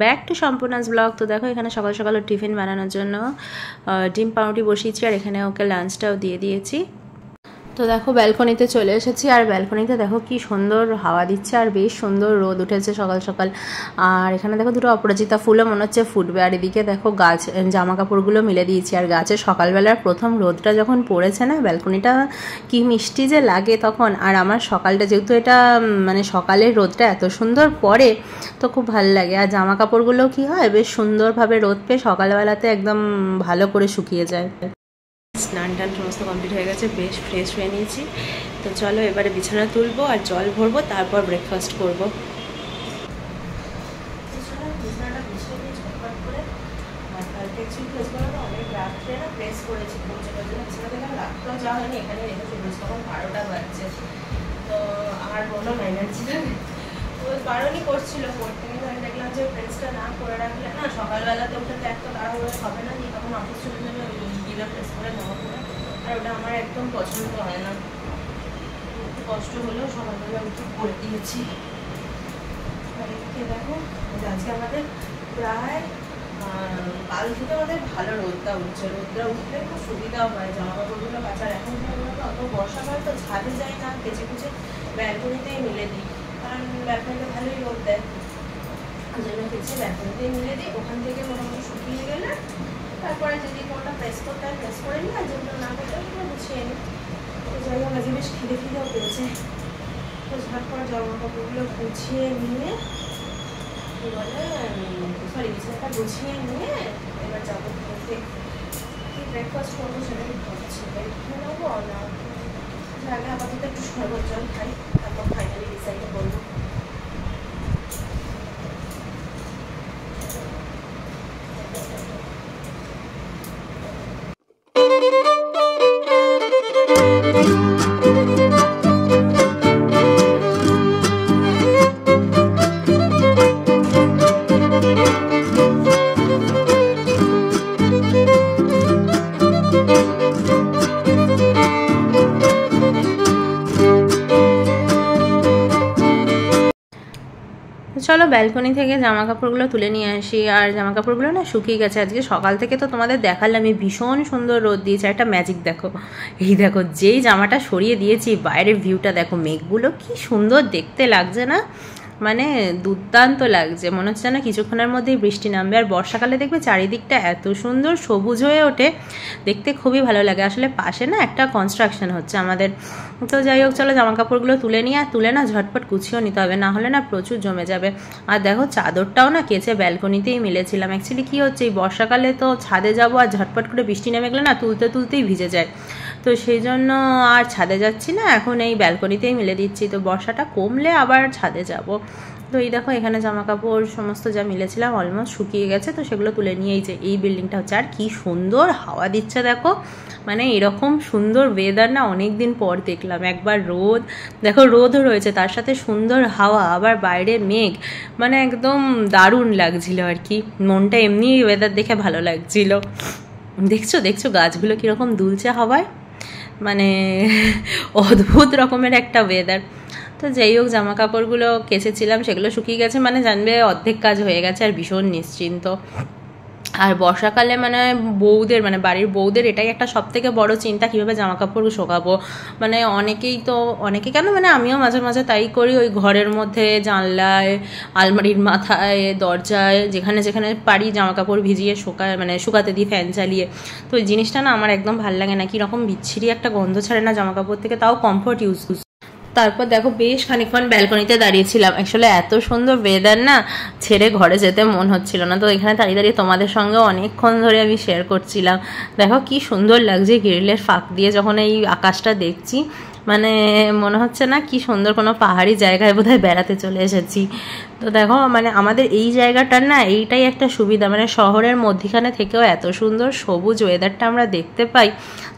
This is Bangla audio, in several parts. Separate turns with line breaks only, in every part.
Back to সম্পূর্ণাস blog. তো দেখো এখানে সকাল সকাল টিফিন বানানোর জন্য ডিম পাউরুটি বসিয়েছি আর এখানে ওকে লাঞ্চটাও দিয়ে দিয়েছি। তো দেখো ব্যালকনিতে চলে এসেছি আর ব্যালকনিতে দেখো কি সুন্দর হাওয়া দিচ্ছে আর বেশ সুন্দর রোদ উঠেছে সকাল সকাল। আর এখানে দেখো দুটো অপরাজিতা ফুলও মনে হচ্ছে ফুটবে। আর এদিকে দেখো গাছ জামা কাপড়গুলো মিলে দিয়েছি আর গাছে সকালবেলার প্রথম রোদটা যখন পড়েছে না, ব্যালকনিটা কি মিষ্টি যে লাগে তখন। আর আমার সকালটা যেহেতু এটা মানে সকালের রোদটা এত সুন্দর পড়ে তো খুব ভালো লাগে। আর জামা কাপড়গুলো কি হয় বেশ সুন্দরভাবে রোদ পেয়ে সকালবেলাতে একদম ভালো করে শুকিয়ে যায়। স্নান টান সমস্ত কমপ্লিট হয়ে গেছে, বেশ ফ্রেশ হয়ে নিয়েছি। তো চলো এবারে বিছানা তুলবো আর জল ভরবো, তারপর ব্রেকফাস্ট করবো। অনেক রাত্রে না প্রেস করেছি রাতটাও যাওয়া হয়নি, এখানে রেখেছি তখন 12টা বাজছে। তো আর বললো এনার্জি বারণই করছিল পড়তে, কিন্তু আমি দেখলাম যে প্রেসটা না করে রাখলে না সকালবেলাতে ওটা তো একটা তাড়াহুড়ো হবে না, দিয়ে তখন অফিস চলে যাবে গিলে প্রেস করে নেওয়া করে। আর ওটা আমার একদম পছন্দ হয় না, একটু কষ্ট হলেও সকালবেলা উঠে করে দিয়েছি। দেখো আজকে আমাদের প্রায় কাল থেকে আমাদের ভালো রোদটা উঠছে, রোদটা উঠলে খুব সুবিধাও হয় জামা কাপড়গুলো কাচার। এখন অত বর্ষাকাল তো ছাদে যাই না, কেচে কুচে ব্যালকনিতেই মিলে দিই, কারণ ব্যালকনিতে ভালোই রোদ দেয়, ওই জন্য কেচে ব্যালকনিতেই মিলে দিই। ওখান থেকে মোটামুটি শুকিয়ে গেলে তারপরে যদি কোনটা প্রেস করতে হয় প্রেস করে নিই, আর যেগুলো না করতে হয় সেগুলো গুছিয়ে নিই। তো যাই হোক আজকে বেশ খিদেও পেয়েছে, তো ঝটপট জামা কাপড়গুলো গুছিয়ে নিয়ে কি বলে বিছানাটা গুছিয়ে নিয়ে এবার যাবো খেতে। কি ব্রেকফাস্ট করবো সেটাই ভাবছি, খেয়ে নেবো না আগে আপাতত একটু শরবত জল খাই, তারপর ফাইনালি ডিসাইড করবো। চলো ব্যালকনি থেকে জামা কাপড়গুলো তুলে নিয়ে আসি। আর জামা কাপড়গুলো না শুকিয়ে গেছে আজকে সকাল থেকে, তো তোমাদের দেখালাম এই ভীষণ সুন্দর রোদ দিয়েছে। একটা ম্যাজিক দেখো, এই দেখো যেই জামাটা সরিয়ে দিয়েছি বাইরের ভিউটা দেখো, মেঘগুলো কি সুন্দর দেখতে লাগছে না, মানে দুর্দান্ত লাগছে, মনে হচ্ছে না কিছুক্ষণের মধ্যেই বৃষ্টি নামবে। আর বর্ষাকালে দেখবে চারিদিকটা এত সুন্দর সবুজ হয়ে ওঠে, দেখতে খুবই ভালো লাগে। আসলে পাশে না একটা কনস্ট্রাকশন হচ্ছে আমাদের। তো যাই হোক চলো জামা কাপড়গুলো তুলে নিয়ে, আর তুলে না ঝটপট গুছিয়েও নিতে হবে, না হলে না প্রচুর জমে যাবে। আর দেখো চাদরটাও না কেচে ব্যালকনিতেই মিলেছিলাম। অ্যাকচুয়ালি কী হচ্ছে এই বর্ষাকালে তো ছাদে যাবো আর ঝটপট করে বৃষ্টি নেমে গেলে না তুলতে তুলতেই ভিজে যায়, তো সেই জন্য আর ছাদে যাচ্ছি না, এখন এই ব্যালকনিতেই মিলে দিচ্ছি। তো বর্ষাটা কমলে আবার ছাদে যাব। তো এই দেখো এখানে জামা কাপড় সমস্ত যা মিলেছিলাম অলমোস্ট শুকিয়ে গেছে, তো সেগুলো তুলে নিয়ে এই যে এই বিল্ডিংটা হচ্ছে। আর কি সুন্দর হাওয়া দিচ্ছে দেখো, মানে এরকম সুন্দর ওয়েদার না অনেক দিন পর দেখলাম। একবার রোদ দেখো, রোদও রয়েছে তার সাথে সুন্দর হাওয়া, আবার বাইরে মেঘ, মানে একদম দারুণ লাগছিল আর কি। মনটা এমনি ওয়েদার দেখে ভালো লাগছিল। দেখছো দেখছো গাছগুলো কীরকম দুলছে হাওয়ায়, মানে অদ্ভুত রকমের একটা ওয়েদার। তো যাই হোক জামা কাপড়গুলো কেচেছিলাম সেগুলো শুকিয়ে গেছে, মানে জানবে অর্ধেক কাজ হয়ে গেছে আর ভীষণ নিশ্চিন্ত। আর বর্ষাকালে মানে বউদের মানে বাড়ির বউদের এটাই একটা সবথেকে বড় চিন্তা, কীভাবে জামা কাপড় শোকাবো। মানে অনেকেই তো অনেকে কেন মানে আমিও মাঝে মাঝে তাই করি, ওই ঘরের মধ্যে জানলায় আলমারির মাথায় দরজায় যেখানে যেখানে পারি জামা কাপড় ভিজিয়ে মানে শুকাতে দিই ফ্যান চালিয়ে। তো ওই জিনিসটা না আমার একদম ভালো লাগে না, কীরকম বিচ্ছিরি একটা গন্ধ ছাড়ে না জামা কাপড় থেকে, তাও কমফোর্ট ইউজ। তারপর দেখো বেশ খানিকক্ষণ ব্যালকনিতে দাঁড়িয়েছিলাম, অ্যাকচুয়ালি এত সুন্দর ওয়েদার না ছেড়ে ঘরে যেতে মন হচ্ছিল না, তো এখানে দাঁড়িয়ে দাঁড়িয়ে তোমাদের সঙ্গে অনেকক্ষণ ধরে আমি শেয়ার করছিলাম। দেখো কি সুন্দর লাগছে গ্রিলের ফাঁক দিয়ে যখন এই আকাশটা দেখছি, মানে মনে হচ্ছে না কি সুন্দর কোনো পাহাড়ি জায়গায় বোধহয় বেড়াতে চলে এসেছি। তো দেখো মানে আমাদের এই জায়গাটার না এইটাই একটা সুবিধা, মানে শহরের মধ্যিখানে থেকেও এত সুন্দর সবুজ ওয়েদারটা আমরা দেখতে পাই,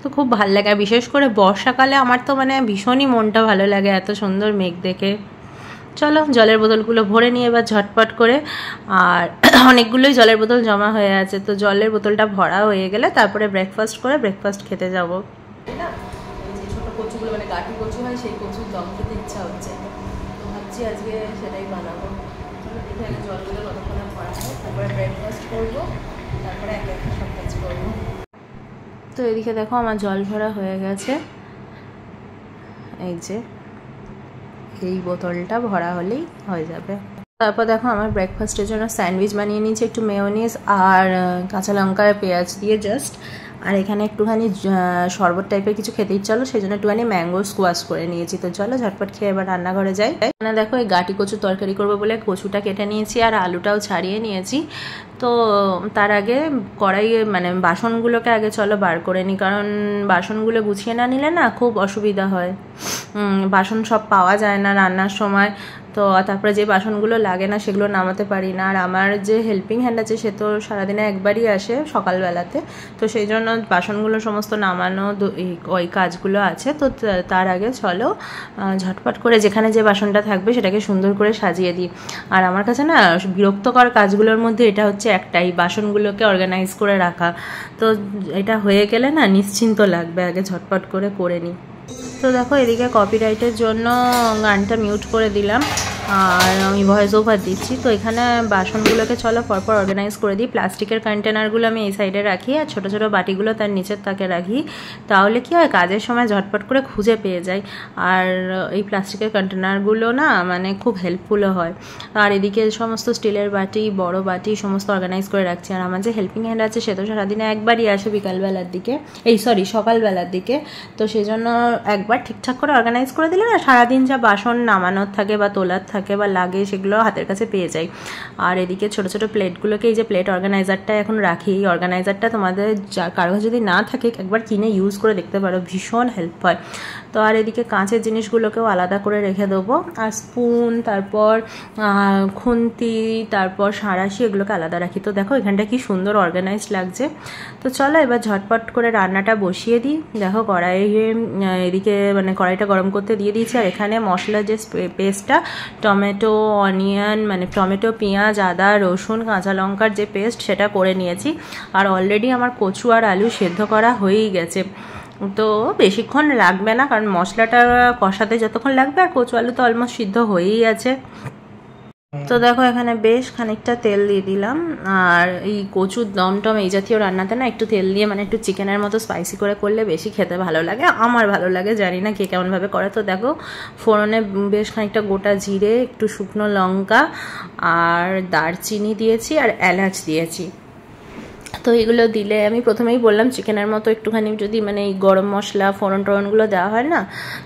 তো খুব ভালো লাগে। বিশেষ করে বর্ষাকালে আমার তো মানে ভীষণই মনটা ভালো লাগে এত সুন্দর মেঘ দেখে। চলো জলের বোতলগুলো ভরে নিয়ে এবার ঝটপট করে, আর অনেকগুলোই জলের বোতল জমা হয়ে আছে, তো জলের বোতলটা ভরা হয়ে গেলে তারপরে ব্রেকফাস্ট খেতে যাবো। ছোটো কচুগুলো মানে গাঠি কচু হয়, সেই কচুর দম খেতে ইচ্ছা হচ্ছে, তো ভাবছি আজকে সেটাই বানাবো। চলো দেখে আগে জলগুলো কতক্ষণে ভরা হয়, তারপরে ব্রেকফাস্ট করবো, তারপরে একে একে সব কাজ করবো। তো এদিকে দেখো আমার জল ভরা হয়ে গেছে, এই যে এই বোতলটা ভরা হলেই হয়ে যাবে। তারপর দেখো আমার ব্রেকফাস্টের জন্য স্যান্ডউইচ বানিয়ে নিয়েছি, একটু মেয়োনিজ আর কাঁচা লঙ্কা আর পেঁয়াজ দিয়ে জাস্ট, আর এখানে একটুখানি শরবত টাইপের কিছু খেতে ইচ্ছা হলো, সেই জন্য একটুখানি ম্যাঙ্গো স্কোয়াশ করে নিয়েছি। তো চলো ঝটপট খেয়ে এবার রান্নাঘরে যাই। এখানে দেখো এই গাটি কচু তরকারি করবো বলে কচুটা কেটে নিয়েছি আর আলুটাও ছাড়িয়ে নিয়েছি। তো তার আগে কড়াইয়ে মানে বাসনগুলোকে আগে চলো বার করে নিই, কারণ বাসনগুলো গুছিয়ে না নিলে না খুব অসুবিধা হয়, বাসন সব পাওয়া যায় না রান্নার সময়। তো তারপরে যে বাসনগুলো লাগে না সেগুলো নামাতে পারি না, আর আমার যে হেল্পিং হ্যান্ড আছে সে তো সারাদিনে একবারই আসে সকালবেলাতে, তো সেই জন্য বাসনগুলো সমস্ত নামানো ওই কাজগুলো আছে। তো তার আগে চলো ঝটপট করে যেখানে যে বাসনটা থাকবে সেটাকে সুন্দর করে সাজিয়ে দিই। আর আমার কাছে না বিরক্তকর কাজগুলোর মধ্যে এটা হচ্ছে একটাই, বাসনগুলোকে অর্গানাইজ করে রাখা। তো এটা হয়ে গেলে না নিশ্চিন্ত লাগবে, আগে ঝটপট করে নিই। তো দেখো এদিকে কপিরাইটের জন্য গানটা মিউট করে দিলাম আর আমি ভয়েস ওভার দিচ্ছি। তো এখানে বাসনগুলোকে চলো পরপর অর্গানাইজ করে দিই। প্লাস্টিকের কন্টেনারগুলো আমি এই সাইডে রাখি আর ছোটো ছোটো বাটিগুলো তার নিচের তাকে রাখি, তাহলে কি হয় কাজের সময় ঝটপট করে খুঁজে পেয়ে যাই। আর এই প্লাস্টিকের কন্টেনারগুলো না মানে খুব হেল্পফুলও হয়। আর এদিকে সমস্ত স্টিলের বাটি, বড় বাটি সমস্ত অর্গানাইজ করে রাখছি। আর আমার যে হেল্পিং হ্যান্ড আছে সে তো সারাদিনে একবারই আসে বিকালবেলার দিকে, সকালবেলার দিকে, তো সেই জন্য একবার ঠিকঠাক করে অর্গানাইজ করে দিলে না সারাদিন যা বাসন নামানোর থাকে বা তোলার থাকে বা লাগে সেগুলো হাতের কাছে পেয়ে যাই। আর এদিকে ছোটো ছোটো প্লেটগুলোকে এই যে প্লেট অর্গানাইজারটা এখন রাখি, এই অর্গানাইজারটা তোমাদের কারো যদি না থাকে একবার কিনে ইউজ করে দেখতে পারো, ভীষণ হেল্প হয়। তো আর এদিকে কাঁচের জিনিসগুলোকেও আলাদা করে রেখে দেবো, আর স্পুন, তারপর খুন্তি, তারপর সাঁড়াশি এগুলোকে আলাদা রাখি। তো দেখো এখানটা কি সুন্দর অর্গানাইজড লাগছে। তো চলো এবার ঝটপট করে রান্নাটা বসিয়ে দিই। দেখো কড়াইয়ে এদিকে মানে কড়াইটা গরম করতে দিয়ে দিয়েছি, আর এখানে মশলার যে পেস্টটা টমেটো, অনিয়ন মানে টমেটো, পেঁয়াজ, আদা, রসুন, কাঁচা লঙ্কার যে পেস্ট সেটা করে নিয়েছি। আর অলরেডি আমার কচু আর আলু সেদ্ধ করা হয়েই গেছে, তো বেশিক্ষণ লাগবে না, কারণ মশলাটা কষাতে যতক্ষণ লাগবে আর কচু আলু তো অলমোস্ট সিদ্ধ হয়েই আছে। তো দেখো এখানে বেশ খানিকটা তেল দিয়ে দিলাম, আর এই কচুর দমটম এই জাতীয় রান্নাতে না একটু তেল দিয়ে মানে একটু চিকেনের মতো স্পাইসি করে করলে বেশি খেতে ভালো লাগে, আমার ভালো লাগে, জানি না কে কেমনভাবে করে। তো দেখো ফোড়নে বেশ খানিকটা গোটা জিরে, একটু শুকনো লঙ্কা আর দারচিনি দিয়েছি আর এলাচ দিয়েছি। তো এগুলো দিলে আমি প্রথমেই বললাম চিকেনের মতো একটুখানি যদি মানে এই গরম মশলা ফোড়ন টোড়নগুলো দেওয়া হয় না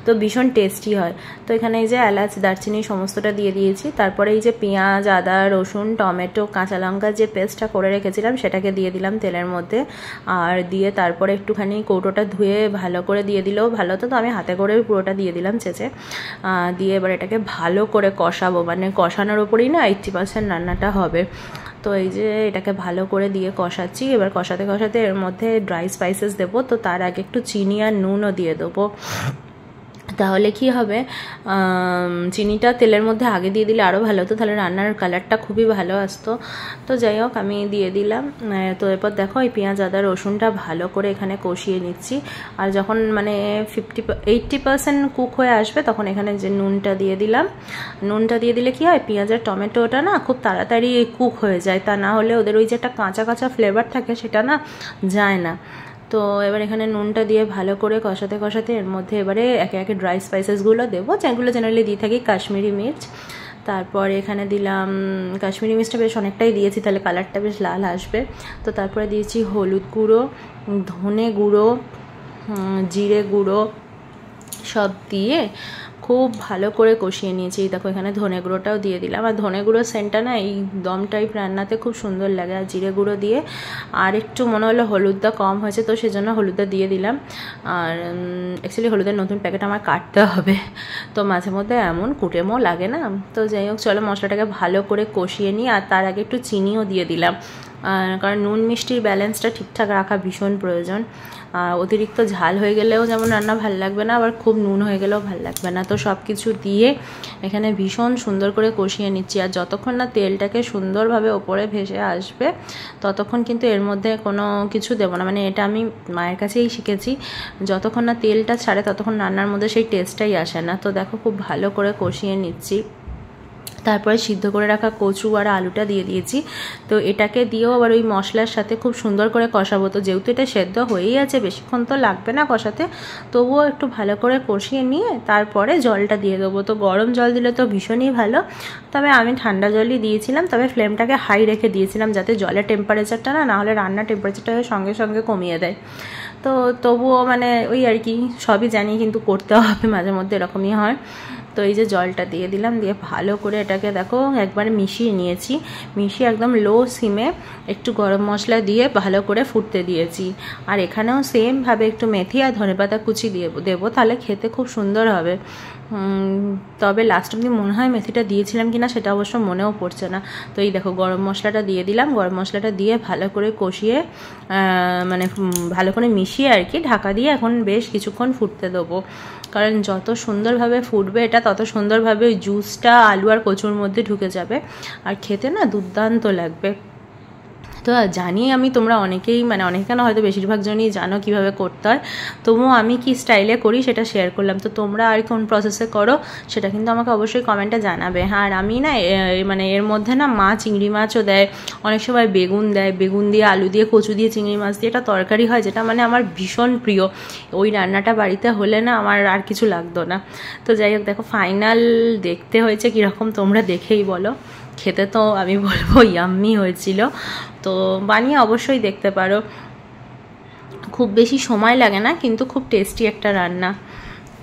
তো ভীষণ টেস্টি হয়। তো এখানে এই যে এলাচ, দারচিনি সমস্তটা দিয়ে দিয়েছি। তারপরে এই যে পেঁয়াজ, আদা, রসুন, টমেটো, কাঁচা লঙ্কার যে পেস্টটা করে রেখেছিলাম সেটাকে দিয়ে দিলাম তেলের মধ্যে, আর দিয়ে তারপরে একটুখানি কৌটোটা ধুয়ে ভালো করে দিয়ে দিলেও ভালো হতো, তো আমি হাতে করে পুরোটা দিয়ে দিলাম চেঁচে, দিয়ে এবার এটাকে ভালো করে কষাবো, মানে কষানোর ওপরেই না 80% রান্নাটা হবে। তো এই যে এটাকে ভালো করে দিয়ে কষাচ্ছি, এবার কষাতে কষাতে এর মধ্যে ড্রাই স্পাইসেস দেবো। তো তার আগে একটু চিনি আর নুনও দিয়ে দেবো, তাহলে কি হবে চিনিটা তেলের মধ্যে আগে দিয়ে দিলে আরও ভালো হতো, তাহলে রান্নার কালারটা খুবই ভালো আসতো। তো যাই হোক আমি দিয়ে দিলাম। তো এরপর দেখো এই পেঁয়াজ, আদা, রসুনটা ভালো করে এখানে কষিয়ে নিচ্ছি, আর যখন মানে 80% কুক হয়ে আসবে তখন এখানে যে নুনটা দিয়ে দিলাম। নুনটা দিয়ে দিলে কি হয় পেঁয়াজ আর টমেটোটা না খুব তাড়াতাড়ি কুক হয়ে যায়, তা না হলে ওদের ওই যে একটা কাঁচা কাঁচা ফ্লেভার থাকে সেটা না যায় না। তো এবার এখানে নুনটা দিয়ে ভালো করে কষাতে কষাতে এর মধ্যে এবারে একে একে ড্রাই স্পাইসেসগুলো দেবো, যেগুলো জেনারেলি দিয়ে থাকি, কাশ্মীরি মির্চ, তারপরে এখানে দিলাম কাশ্মীরি মির্চটা বেশ অনেকটাই দিয়েছি, তাহলে কালারটা বেশ লাল আসবে। তো তারপরে দিয়েছি হলুদ গুঁড়ো, ধনে গুঁড়ো, জিরে গুঁড়ো সব দিয়ে খুব ভালো করে কষিয়ে নিয়েছি। দেখো এখানে ধনে গুঁড়োটাও দিয়ে দিলাম, আর ধনে গুঁড়ো সেন্টটা না এই দম টাইপ রান্নাতে খুব সুন্দর লাগে। আর জিরে গুঁড়ো দিয়ে আর একটু মনে হলো হলুদটা কম হয়েছে তো সেজন্য হলুদটা দিয়ে দিলাম। আর অ্যাকচুয়ালি হলুদের নতুন প্যাকেট আমার কাটতে হবে, তো মাঝে মধ্যে এমন কুটেমও লাগে না। তো যাই হোক চলো মশলাটাকে ভালো করে কষিয়ে নিই, আর তার আগে একটু চিনিও দিয়ে দিলাম, কারণ নুন মিষ্টির ব্যালেন্সটা ঠিকঠাক রাখা ভীষণ প্রয়োজন। অতিরিক্ত ঝাল হয়ে গেলেও যেমন রান্না ভাল লাগবে না, আবার খুব নুন হয়ে গেলেও ভাল লাগবে না। তো সব কিছু দিয়ে এখানে ভীষণ সুন্দর করে কষিয়ে নিচ্ছি। আর যতক্ষণ না তেলটাকে সুন্দরভাবে ওপরে ভেসে আসবে ততক্ষণ কিন্তু এর মধ্যে কোনো কিছু দেবো না। মানে এটা আমি মায়ের কাছেই শিখেছি, যতক্ষণ না তেলটা ছাড়ে ততক্ষণ রান্নার মধ্যে সেই টেস্টটাই আসে না। তো দেখো খুব ভালো করে কষিয়ে নিচ্ছি। তারপরে সিদ্ধ করে রাখা কচু আর আলুটা দিয়ে দিয়েছি। তো এটাকে দিয়েও আবার ওই মশলার সাথে খুব সুন্দর করে কষাবো। তো যেহেতু এটা সেদ্ধ হয়েই আছে, বেশিক্ষণ তো লাগবে না কষাতে, তবুও একটু ভালো করে কষিয়ে নিয়ে তারপরে জলটা দিয়ে দেবো। তো গরম জল দিলে তো ভীষণই ভালো, তবে আমি ঠান্ডা জলই দিয়েছিলাম। তবে ফ্লেমটাকে হাই রেখে দিয়েছিলাম যাতে জলের টেম্পারেচারটা না হলে রান্নার টেম্পারেচারটা সঙ্গে সঙ্গে কমিয়ে দেয়। তো তবুও মানে ওই আর কি, সবই জানি কিন্তু করতে হবে, মাঝে মধ্যে এরকমই হয়। তো এই যে জলটা দিয়ে দিলাম, দিয়ে ভালো করে এটাকে দেখো একবার মিশিয়ে নিয়েছি। মিশিয়ে একদম লো সিমে একটু গরম মশলা দিয়ে ভালো করে ফুটতে দিয়েছি। আর এখানেও সেমভাবে একটু মেথি আর ধনেপাতা কুচি দিয়ে দেবো, তাহলে খেতে খুব সুন্দর হবে। তবে লাস্ট অবধি মনে হয় মেথিটা দিয়েছিলাম কিনা সেটা অবশ্য মনেও পড়ছে না। তো এই দেখো গরম মশলাটা দিয়ে দিলাম। গরম মশলাটা দিয়ে ভালো করে কষিয়ে মানে ভালো করে মিশিয়ে আর কি ঢাকা দিয়ে এখন বেশ কিছুক্ষণ ফুটতে দেবো। কারণ যত সুন্দরভাবে ফুটবে এটা তত সুন্দরভাবে ওই জুসটা আলু আর কচুর মধ্যে ঢুকে যাবে, আর খেতে না দুর্দান্ত লাগবে। তো জানি আমি তোমরা অনেকেই মানে অনেকে না হয়তো বেশিরভাগ জনই জানো কীভাবে করতে হয়, তবুও আমি কি স্টাইলে করি সেটা শেয়ার করলাম। তো তোমরা আর কোন প্রসেসে করো সেটা কিন্তু আমাকে অবশ্যই কমেন্টে জানাবে। আর আমি না মানে এর মধ্যে না চিংড়ি মাছও দেয়, অনেক সময় বেগুন দেয়, বেগুন দিয়ে আলু দিয়ে কচু দিয়ে চিংড়ি মাছ দিয়ে এটা তরকারি হয়, যেটা মানে আমার ভীষণ প্রিয়। ওই রান্নাটা বাড়িতে হলে না আমার আর কিছু লাগতো না। তো যাই হোক দেখো ফাইনাল দেখতে হয়েছে কীরকম তোমরা দেখেই বলো। খেতে তো আমি বলবো ইয়াম্মি হয়েছিল। তো বানিয়ে অবশ্যই দেখতে পারো, খুব বেশি সময় লাগে না কিন্তু খুব টেস্টি একটা রান্না।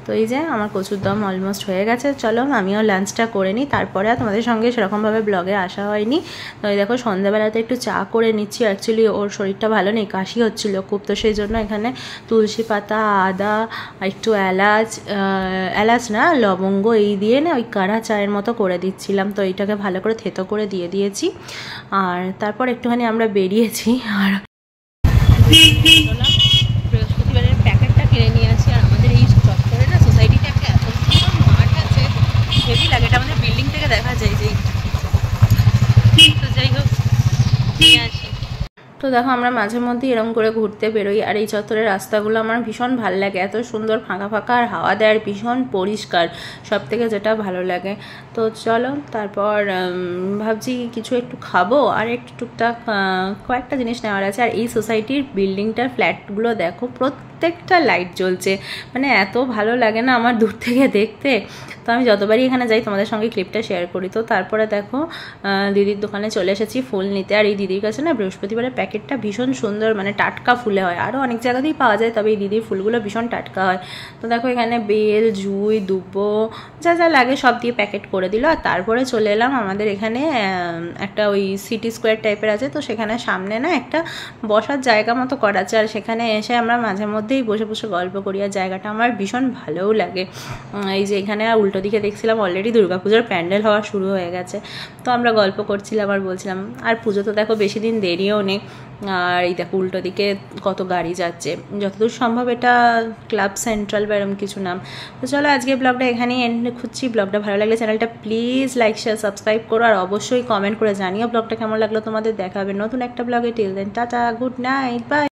তো এই যে আমার কচুর দম অলমোস্ট হয়ে গেছে। চলো আমিও লাঞ্চটা করে নিই, তারপরে আর তোমাদের সঙ্গে সেরকমভাবে ব্লগে আসা হয়নি। তো এই দেখো সন্ধ্যাবেলাতে একটু চা করে নিচ্ছি। অ্যাকচুয়ালি ওর শরীরটা ভালো নেই, কাশি হচ্ছিলো খুব, তো সেই জন্য এখানে তুলসী পাতা, আদা, একটু এলাচ না লবঙ্গ এই দিয়ে না ওই কাঢ়া চায়ের মতো করে দিচ্ছিলাম। তো এইটাকে ভালো করে থেতো করে দিয়ে দিয়েছি। আর তারপর একটুখানি আমরা বেরিয়েছি। আর বৃহস্পতিবারের প্যাকেটটা কিনে নিয়ে আসি। আর আমাদের এই চত্বরে না সোসাইটিতে একটা এত সুন্দর মাঠ আছে, হেভি লাগে, এটা আমাদের বিল্ডিং থেকে দেখা যায় যেই। তো যাই হোক নিয়ে আসি। তো দেখো আমরা মাঝে মধ্যে এরকম করে ঘুরতে বেরোই। আর এই চত্বরের রাস্তাগুলো আমার ভীষণ ভালো লাগে, এত সুন্দর ফাঁকা ফাঁকা আর হাওয়া দেয় আর ভীষণ পরিষ্কার, সব থেকে যেটা ভালো লাগে। তো চলো তারপর ভাবছি কিছু একটু খাবো আর একটু টুকটাক কয়েকটা জিনিস নেওয়ার আছে। আর এই সোসাইটির বিল্ডিংটার ফ্ল্যাটগুলো দেখো প্রত্যেকটা লাইট জ্বলছে, মানে এত ভালো লাগে না আমার দূর থেকে দেখতে। তো আমি যতবারই এখানে যাই তোমাদের সঙ্গে ক্লিপটা শেয়ার করি। তো তারপরে দেখো দিদির দোকানে চলে এসেছি ফুল নিতে। আর এই দিদির কাছে না বৃহস্পতিবারের প্যাকেটটা ভীষণ সুন্দর, মানে টাটকা ফুলে হয়, আরও অনেক জায়গাতেই পাওয়া যায়, তবে এই দিদির ফুলগুলো ভীষণ টাটকা হয়। তো দেখো এখানে বেল, জুঁই, দুব্বো যা যা লাগে সব দিয়ে প্যাকেট করে দিল। আর তারপরে চলে এলাম আমাদের এখানে একটা ওই সিটি স্কোয়ার টাইপের আছে, তো সেখানে সামনে না একটা বসার জায়গা মতো করা আছে। আর সেখানে এসে আমরা মাঝে মধ্যেই বসে বসে গল্প করি, আর জায়গাটা আমার ভীষণ ভালোও লাগে। এই যে এখানে আর উল্টো দিকে দেখছিলাম অলরেডি দুর্গাপুজোর প্যান্ডেল হওয়া শুরু হয়ে গেছে। তো আমরা গল্প করছিলাম আর বলছিলাম, আর পুজো তো দেখো বেশি দিন দেরিও নেই। আর এই দেখো উল্টো দিকে কত গাড়ি যাচ্ছে, যতদূর সম্ভব এটা ক্লাব সেন্ট্রাল বা এরকম কিছু নাম। তো চলো আজকে ব্লগটা এখানেই এন্ড খুঁজছি। ব্লগটা ভালো লাগলে চ্যানেলটা প্লিজ লাইক শেয়ার সাবস্ক্রাইব করো, আর অবশ্যই কমেন্ট করে জানিও ব্লগটা কেমন লাগলো তোমাদের। দেখা হবে নতুন একটা ব্লগে। Till then tata, good night, by.